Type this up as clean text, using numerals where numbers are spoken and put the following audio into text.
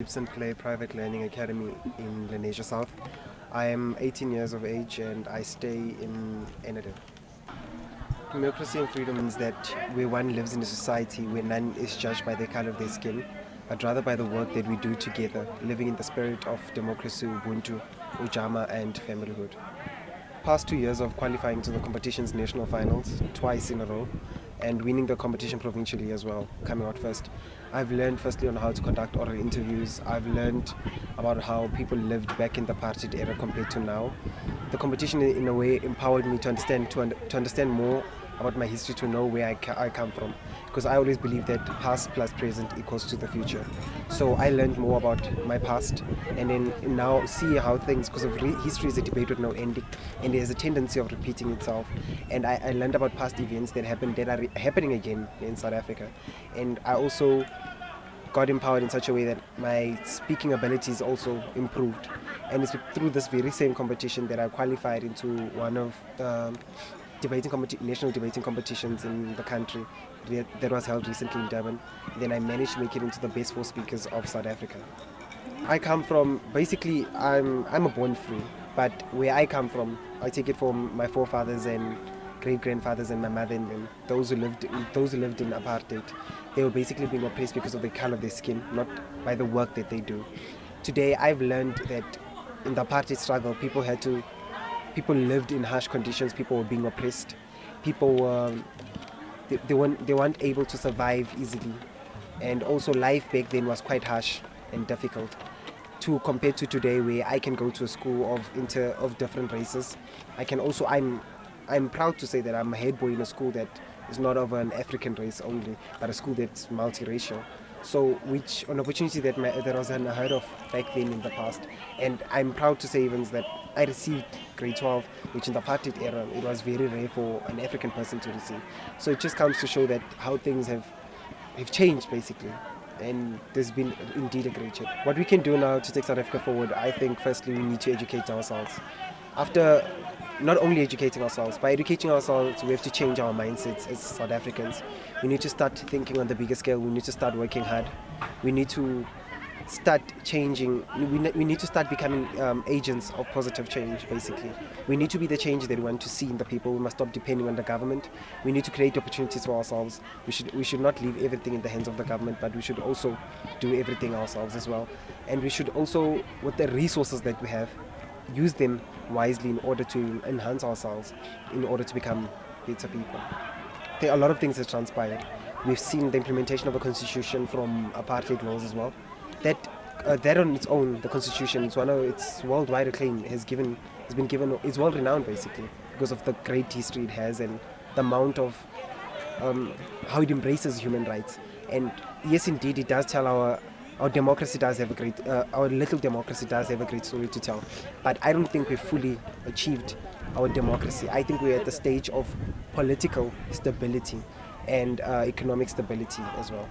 St. Clair Private Learning Academy in Lenasia South. I am 18 years of age and I stay in Enedin. Democracy and freedom means that where one lives in a society where none is judged by the color of their skin, but rather by the work that we do together, living in the spirit of democracy, Ubuntu, Ujama and familyhood. Past 2 years of qualifying to the competition's national finals twice in a row and winning the competition provincially as well, coming out first. I've learned firstly on how to conduct oral interviews. I've learned about how people lived back in the apartheid era compared to now. The competition in a way empowered me to understand more about my history, to know where I come from, because I always believe that past plus present equals to the future. So I learned more about my past and then now see how things, because history is a debate with no ending and there's a tendency of repeating itself, and I learned about past events that happened that are happening again in South Africa. And I also got empowered in such a way that my speaking abilities also improved, and it's through this very same competition that I qualified into one of the national debating competitions in the country that was held recently in Durban. Then I managed to make it into the best 4 speakers of South Africa. I come from, basically I'm a born free, but where I come from, I take it from my forefathers and great-grandfathers and my mother and them, those who lived in apartheid. They were basically being oppressed because of the color of their skin, not by the work that they do. Today I've learned that in the apartheid struggle, people lived in harsh conditions. People were being oppressed. People were, they weren't able to survive easily, and also life back then was quite harsh and difficult. Compared to today, where I can go to a school of different races, I'm proud to say that I'm a head boy in a school that is not of an African race only, but a school that's multiracial. So, which an opportunity that was unheard of back then in the past. And I'm proud to say even that I received grade 12, which in the apartheid era, it was very rare for an African person to receive. So it just comes to show that how things have changed basically. And there's been indeed a great shift. What we can do now to take South Africa forward, I think firstly we need to educate ourselves. After not only educating ourselves, by educating ourselves we have to change our mindsets as South Africans. We need to start thinking on the bigger scale. We need to start working hard. We need to start changing. We need to start becoming agents of positive change basically. We need to be the change that we want to see in the people. We must stop depending on the government. We need to create opportunities for ourselves. We should not leave everything in the hands of the government, but we should also do everything ourselves as well. And we should also, with the resources that we have, use them wisely in order to enhance ourselves, in order to become better people. There are a lot of things that transpired. We've seen the implementation of a constitution from apartheid laws as well. That on its own, the constitution, it's one of its worldwide acclaim, it's well renowned basically because of the great history it has and the amount of how it embraces human rights. And yes, indeed, it does tell our democracy does have our little democracy does have a great story to tell. But I don't think we've fully achieved our democracy. I think we're at the stage of political stability and economic stability as well.